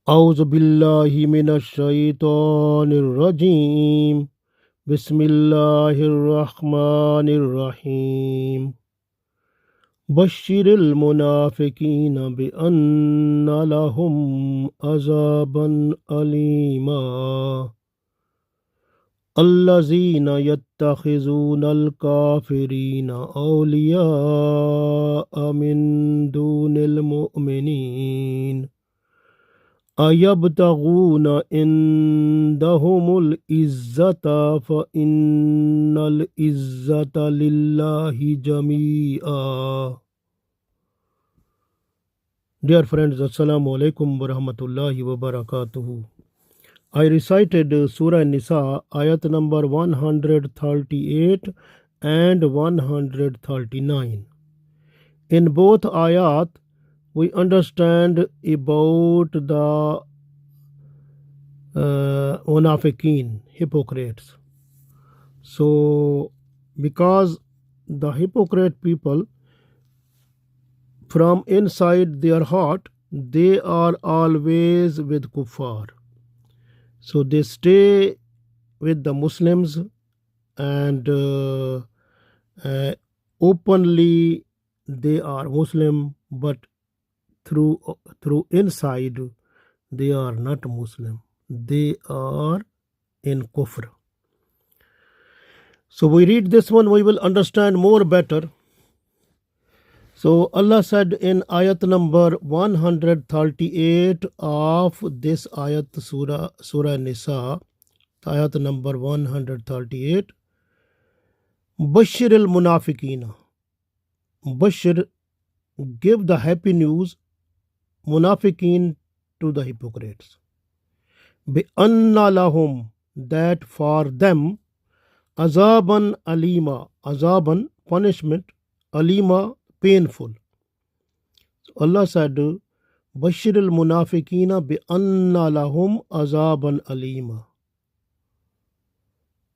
أعوذ بالله من الشيطان الرجيم بسم الله الرحمن الرحيم بشر المنافقين بأن لهم عذابا أليما الذين يتخذون الكافرين أولياء من دون المؤمنين أيبتغون عندهم العزة فإن العزة لله جميعا. Dear friends, Assalamu alaikum wa rahmatullahi wa barakatuhu. I recited Surah An-Nisa Ayat number 138 and 139. In both ayat, we understand about the munafiqeen, hypocrites. So, because the hypocrite people, from inside their heart, they are always with kuffar. So they stay with the Muslims and openly they are Muslim, but through inside they are not Muslim. They are in kufr. So we read this one, we will understand more better. So Allah said in ayat number 138 of this ayat Surah An-Nisa, ayat number 138, Bashir al-Munafiqina. Bashir, give the happy news, Munafiqeen, to the hypocrites. Bi-anna lahum, that for them, azaban alima, azaban, punishment, alima, painful. So Allah said, Bashir al-Munafiqina bi-anna lahum azaban alima.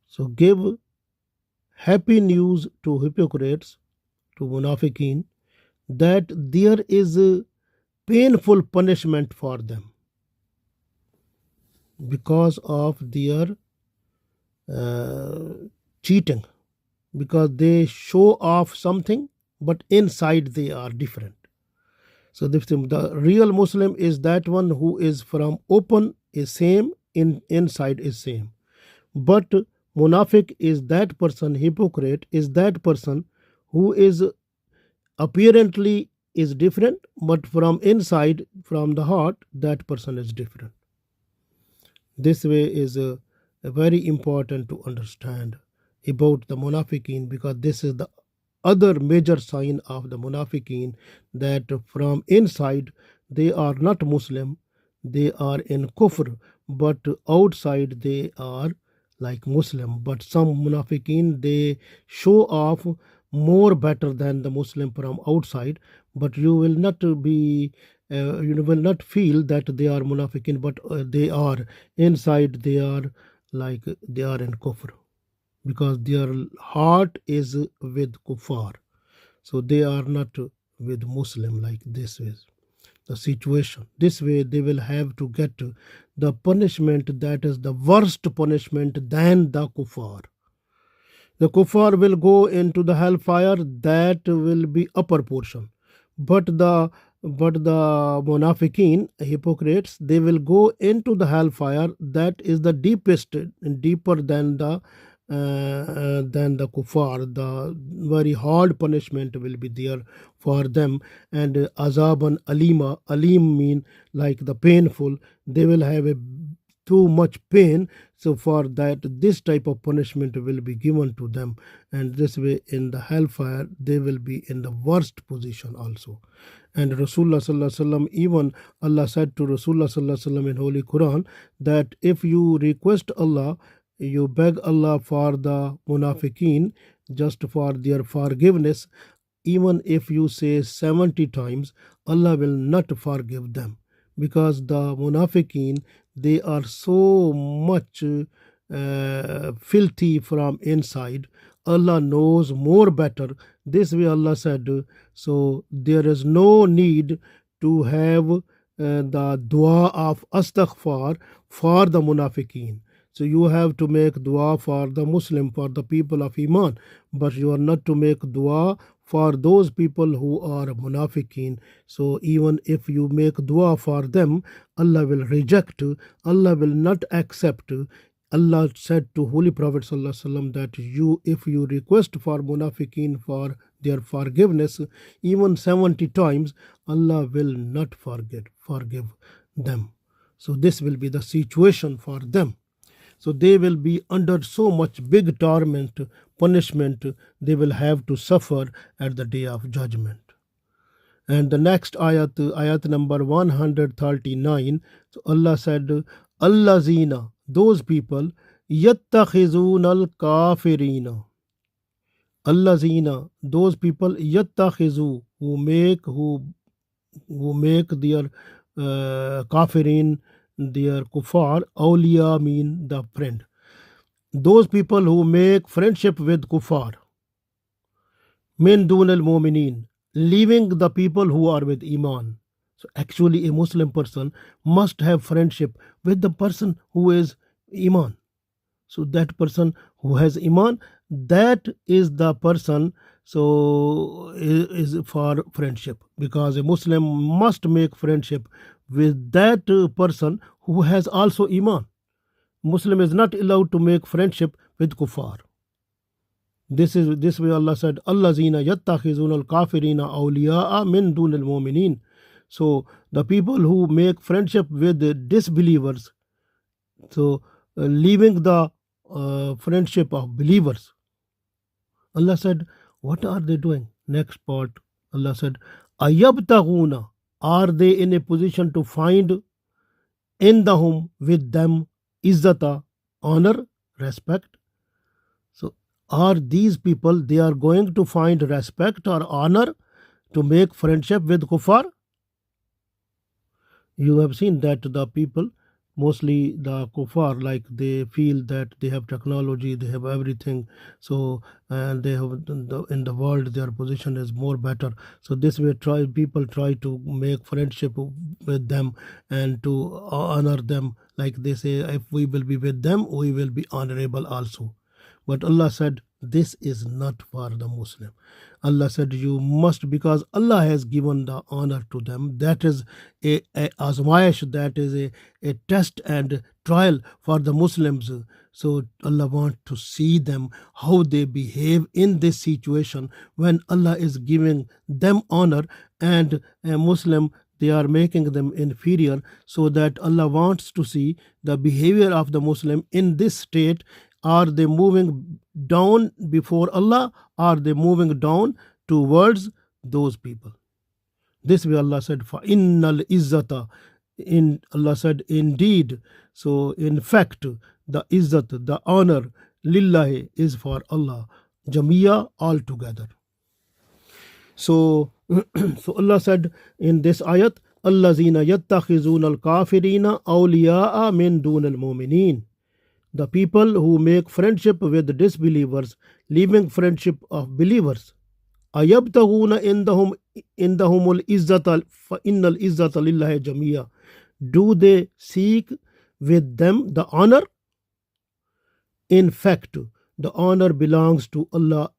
So give happy news to hypocrites, to Munafiqeen, that there is a painful punishment for them because of their cheating, because they show off something but inside they are different. So the real Muslim is that one who is from open is same, inside is same. But Munafiq is that person, hypocrite is that person who is apparently is different, but from inside, from the heart, that person is different. This way is very important to understand about the Munafiqeen, because this is the other major sign of the Munafiqeen, that from inside they are not Muslim, they are in kufr, but outside they are like Muslim. But some Munafiqeen, they show off more better than the Muslim from outside, but you will not feel that they are Munafiqeen, but they are inside, they are like they are in kufr, because their heart is with kuffar. So they are not with Muslim. Like this is the situation. This way they will have to get the punishment that is the worst punishment than the kuffar. The kuffar will go into the hellfire, that will be upper portion. But the Munafiqeen, hypocrites, they will go into the hellfire, that is the deepest, deeper than the kuffar. The very hard punishment will be there for them. And azaban alima, alim mean like the painful. They will have too much pain, so for that this type of punishment will be given to them, and this way in the hellfire they will be in the worst position also. And Rasulullah sallallahu alaihi wasallam, even Allah said to Rasulullah sallallahu alaihi wasallam in Holy Quran, that if you request Allah, you beg Allah for the Munafiqeen, just for their forgiveness, even if you say 70 times, Allah will not forgive them, because the Munafiqeen, they are so much filthy from inside. Allah knows more better. This way Allah said, so there is no need to have the dua of astaghfar for the munafiqeen. So you have to make dua for the Muslim, for the people of Iman, but you are not to make dua for those people who are munafiqeen. So even if you make dua for them, Allah will reject, Allah will not accept. Allah said to Holy Prophet ﷺ that if you request for munafiqeen for their forgiveness, even 70 times, Allah will not forgive them. So this will be the situation for them. So they will be under so much big torment, punishment they will have to suffer at the day of judgment. And the next ayat number 139, so Allah said, Allazina, those people, yattakhizuna al-kafirina. Allazina, those people, yattakhizu, who make their kafirin, their kuffar, awliya mean the friend. Those people who make friendship with kuffar, min dun al-mu'minin, leaving the people who are with iman. So actually a Muslim person must have friendship with the person who is iman. So that person who has iman, that is the person is for friendship, because a Muslim must make friendship with that person who has also iman. Muslim is not allowed to make friendship with kuffar. This way Allah said, Allazina yattakhizuna al-kafirina awliya'a min dun al-mu'minin. So the people who make friendship with the disbelievers, so leaving the friendship of believers. Allah said, what are they doing? Next part, Allah said, ayabtaghuna, are they in a position to find indahum, with them, izzata, honor, respect? So are these people, they are going to find respect or honor to make friendship with kuffar? You have seen that the people, mostly the kuffar, like they feel that they have technology, they have everything, so and they have in the world their position is more better. So this way people try to make friendship with them and to honor them, like they say, if we will be with them, we will be honorable also. But Allah said, this is not for the Muslim. Allah said, you must, because Allah has given the honor to them. That is a azmayish, that is a test and trial for the Muslims. So Allah wants to see them, how they behave in this situation when Allah is giving them honor, and a Muslim, they are making them inferior. So that Allah wants to see the behavior of the Muslim in this state. Are they moving down before Allah? Are they moving down towards those people? This way Allah said, فَإِنَّ الْإِزَّةَ, Allah said, indeed, so in fact, the izzat, the honor, lillahi, is for Allah, jamiya, altogether. So Allah said in this ayat, allazina yattakhizuna al-kafirina awliya'a min dun al-mu'minin. The people who make friendship with disbelievers, leaving friendship of believers. Ayabtaghuna indahumul izzata fa innal izzata lillahi jamiya. Do they seek with them the honor? In fact, the honor belongs to Allah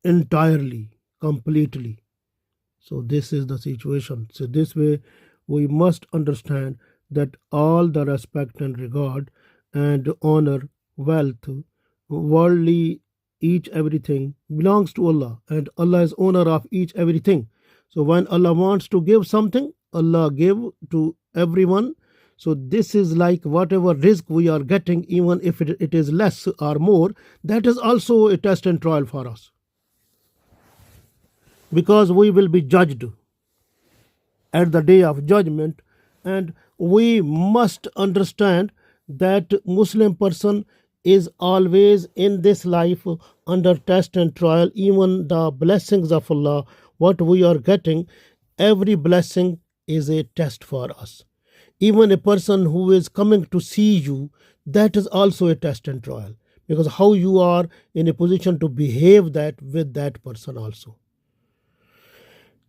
entirely, completely. So this is the situation. So this way we must understand that all the respect and regard and honor, wealth, worldly, each everything belongs to Allah, and Allah is owner of each everything. So when Allah wants to give something, Allah give to everyone. So this is like whatever risk we are getting, even if it is less or more, that is also a test and trial for us, because we will be judged at the day of judgment. And we must understand that Muslim person is always in this life under test and trial. Even the blessings of Allah, what we are getting, every blessing is a test for us. Even a person who is coming to see you, that is also a test and trial, because how you are in a position to behave that with that person also.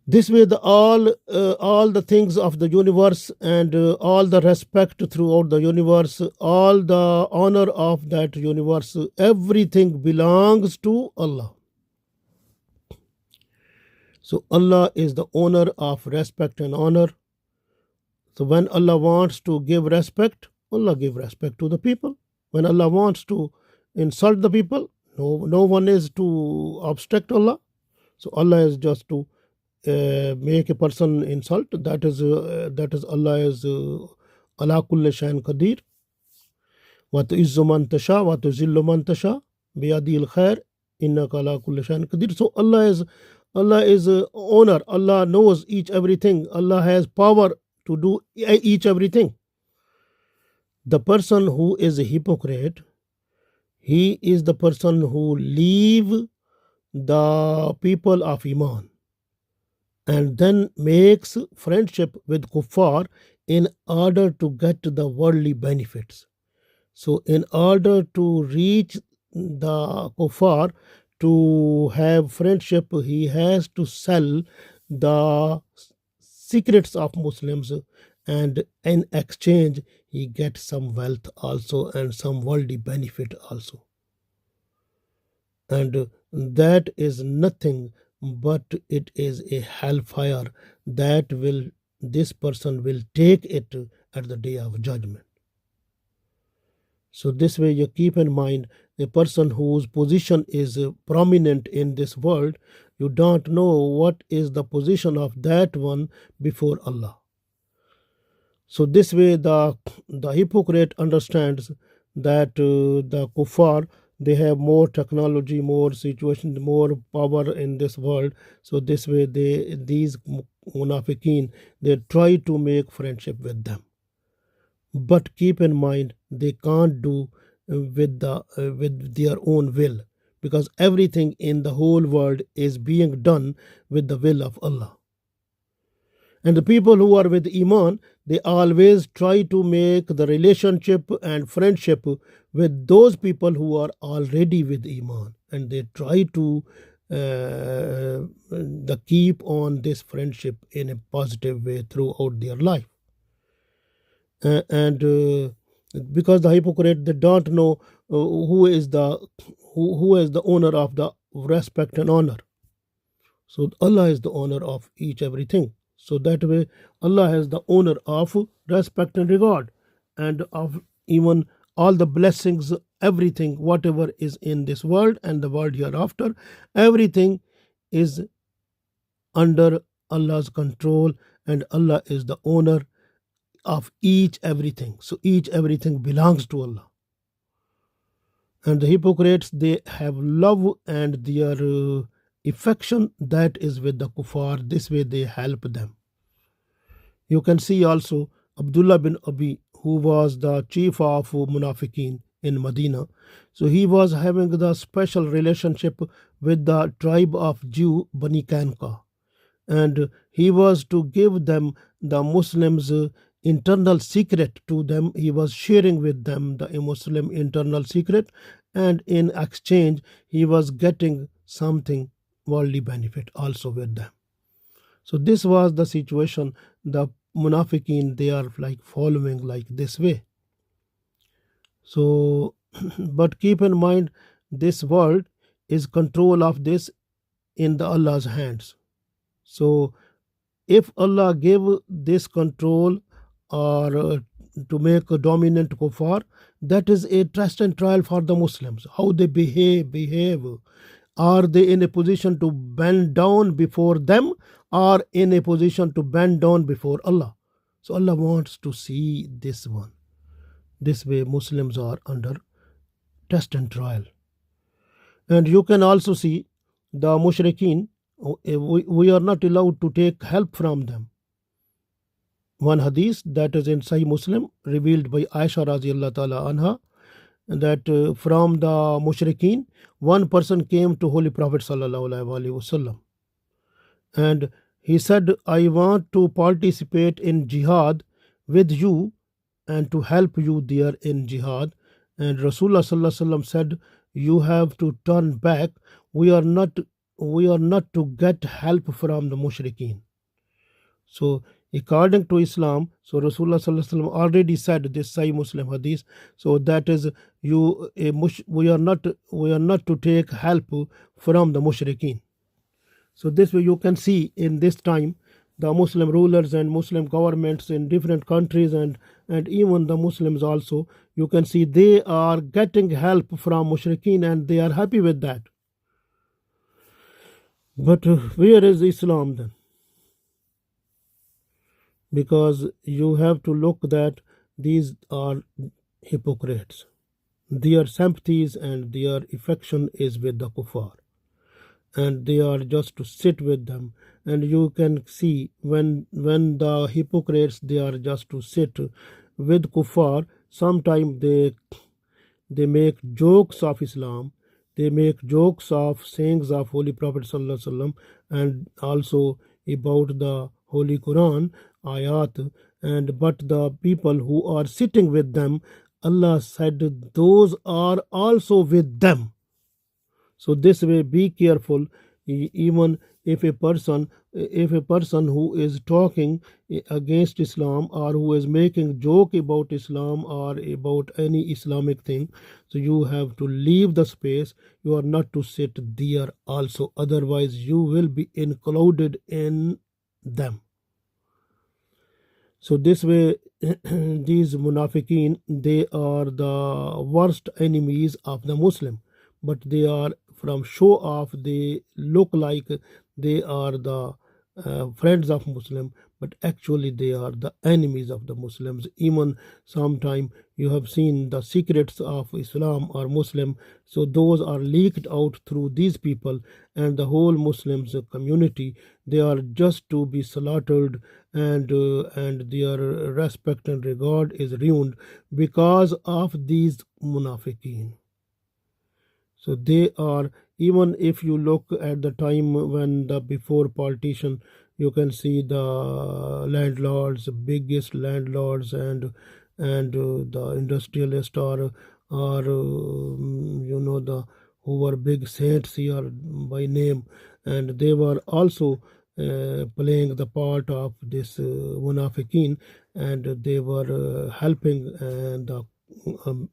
This way, all the things of the universe and all the respect throughout the universe, all the honor of that universe, everything belongs to Allah. So Allah is the owner of respect and honor. So when Allah wants to give respect, Allah give respect to the people. When Allah wants to insult the people, no one is to obstruct Allah. So Allah is just to make a person insult. That is Allah is ala kulli shayin qadir. Wa tu'izzu man tasha wa tuzillu man tasha biyadil khair innaka ala kulli shayin qadir. So Allah is owner. Allah knows each everything. Allah has power to do each everything. The person who is a hypocrite, he is the person who leave the people of Iman and then makes friendship with kuffar in order to get the worldly benefits. So in order to reach the kuffar, to have friendship, he has to sell the secrets of Muslims, and in exchange he gets some wealth also and some worldly benefit also. And that is nothing but it is a hellfire that this person will take it at the day of judgment. So this way you keep in mind, a person whose position is prominent in this world, you don't know what is the position of that one before Allah. So this way the hypocrite understands that the kuffar, they have more technology, more situation, more power in this world. So this way these munafiqeen, they try to make friendship with them. But keep in mind, they can't do with their own will, because everything in the whole world is being done with the will of Allah. And the people who are with Iman, they always try to make the relationship and friendship with those people who are already with Iman, and they try to keep on this friendship in a positive way throughout their life. And because the hypocrite, they don't know who is the owner of the respect and honor. So Allah is the owner of each everything. So that way Allah has the owner of respect and regard, and of even all the blessings, everything, whatever is in this world and the world hereafter, everything is under Allah's control, and Allah is the owner of each everything. So each everything belongs to Allah. And the hypocrites, they have love and their affection that is with the kuffar. This way they help them. You can see also Abdullah bin Abi, who was the chief of Munafiqeen in Medina. So he was having the special relationship with the tribe of Jew Bani Kanka, and he was to give them the Muslims internal secret to them. He was sharing with them the Muslim internal secret, and in exchange he was getting something worldly benefit also with them. So this was the situation. The Munafiqeen, they are like following like this way. So but keep in mind, this world is control of this in the Allah's hands. So if Allah gave this control or to make a dominant kuffar, that is a test and trial for the Muslims. How they behave. Are they in a position to bend down before them, or in a position to bend down before Allah? So Allah wants to see this one. This way Muslims are under test and trial. And you can also see the mushrikeen, we are not allowed to take help from them. One hadith that is in Sahih Muslim, revealed by Aisha radiallahu ta'ala anha, that from the mushrikeen, one person came to Holy Prophet sallallahu alaihi wasallam, and he said, I want to participate in jihad with you and to help you there in jihad. And Rasulullah sallallahu alaihi wasallam said, you have to turn back. We are not not to get help from the mushrikeen. So according to Islam, so Rasulullah sallallahu alaihi wasallam already said this Sahih Muslim hadith. So that is we are not to take help from the mushrikeen. So this way you can see in this time the Muslim rulers and Muslim governments in different countries and even the Muslims also, you can see they are getting help from mushrikeen and they are happy with that. But where is Islam then? Because you have to look that these are hypocrites. Their sympathies and their affection is with the kuffar, and they are just to sit with them. And you can see when the hypocrites, they are just to sit with kuffar, sometimes they make jokes of Islam, they make jokes of sayings of Holy Prophet sallallahu alaihi wasallam, and also about the Holy Quran ayat. And but the people who are sitting with them, Allah said those are also with them. So this way be careful. Even if a person who is talking against Islam, or who is making joke about Islam or about any Islamic thing, so you have to leave the space. You are not to sit there also, otherwise you will be included in them. So this way these munafiqeen, they are the worst enemies of the Muslim, but they are from show off, they look like they are the friends of Muslim, but actually they are the enemies of the Muslims. Even sometime you have seen the secrets of Islam or Muslim, so those are leaked out through these people, and the whole Muslims community, they are just to be slaughtered, and their respect and regard is ruined because of these munafiqeen. So they are, even if you look at the time when the before partition, you can see the landlords, biggest landlords, and the industrialists are the who were big saints here by name, and they were also playing the part of this munafiqeen, and they were helping the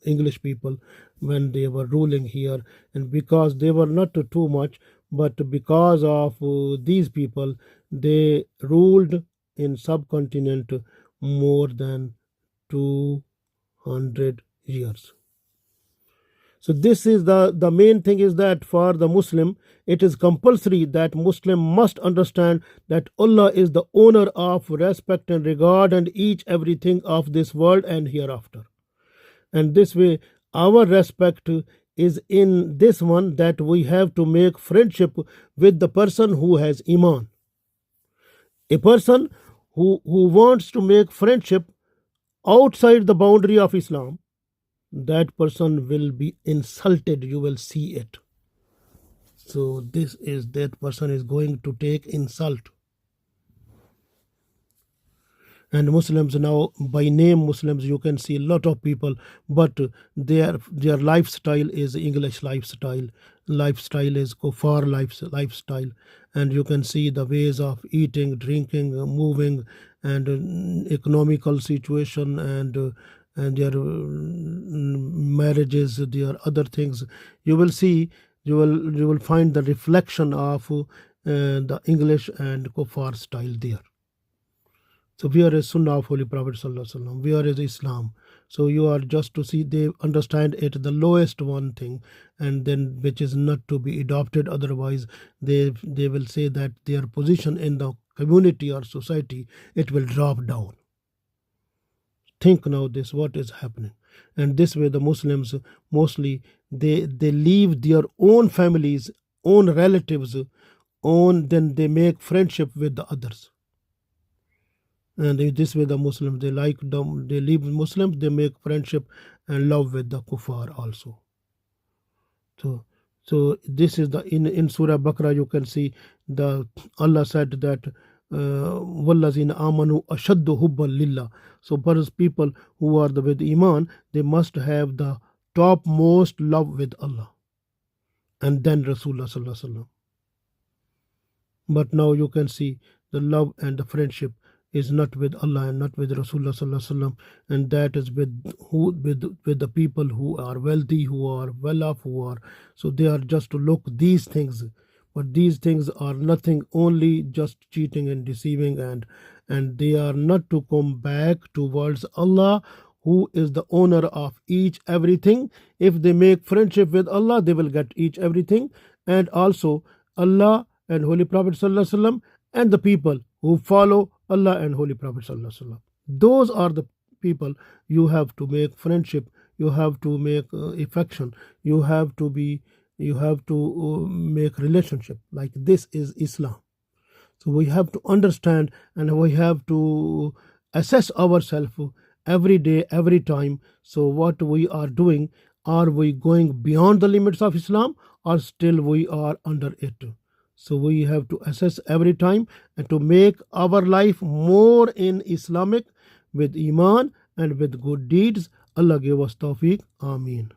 English people when they were ruling here. And because they were not too much, but because of these people, they ruled in subcontinent more than 200 years. So this is the main thing, is that for the Muslim, it is compulsory that Muslim must understand that Allah is the owner of respect and regard and each everything of this world and hereafter. And this way our respect is in this one, that we have to make friendship with the person who has iman. A person who wants to make friendship outside the boundary of Islam, that person will be insulted, you will see it. So this is, that person is going to take insult. And Muslims now, by name Muslims, you can see a lot of people, but their lifestyle is English lifestyle is kuffar lifestyle. And you can see the ways of eating, drinking, moving, and economical situation, and their marriages, their other things. You will see, you will find the reflection of the English and kuffar style there. So where is Sunnah of Holy Prophet sallallahu alaihi wasallam? Where is Islam? So you are just to see, they understand it the lowest one thing, and then which is not to be adopted. Otherwise, they will say that their position in the community or society, it will drop down. Think now this, what is happening. And this way the Muslims mostly they leave their own families, own relatives, then they make friendship with the others. And this way the Muslims, they leave Muslims, they make friendship and love with the kuffar also. So this is the in Surah Baqarah, you can see the Allah said that وَالَّذِينَ آمَنُوا أَشَدُّ حُبًّا لِلَّهِ. So for people who are with iman, they must have the topmost love with Allah, and then Rasulullah sallallahu alaihi wasallam. But now you can see the love and the friendship is not with Allah and not with Rasulullah sallallahu alaihi wasallam, and that is with the people who are wealthy, who are well off, who are, so they are just to look these things, but these things are nothing, only just cheating and deceiving, and they are not to come back towards Allah, who is the owner of each everything. If they make friendship with Allah, they will get each everything, and also Allah and Holy Prophet sallallahu alaihi wasallam, and the people who follow Allah and Holy Prophet sallallahu alaihi wasallam. Those are the people you have to make friendship, you have to make affection, you have to make relationship. Like this is Islam. So we have to understand, and we have to assess ourselves every day, every time. So what we are doing, are we going beyond the limits of Islam, or still we are under it? So we have to assess every time and to make our life more in Islamic with Iman and with good deeds. Allah give us tawfiq. Ameen.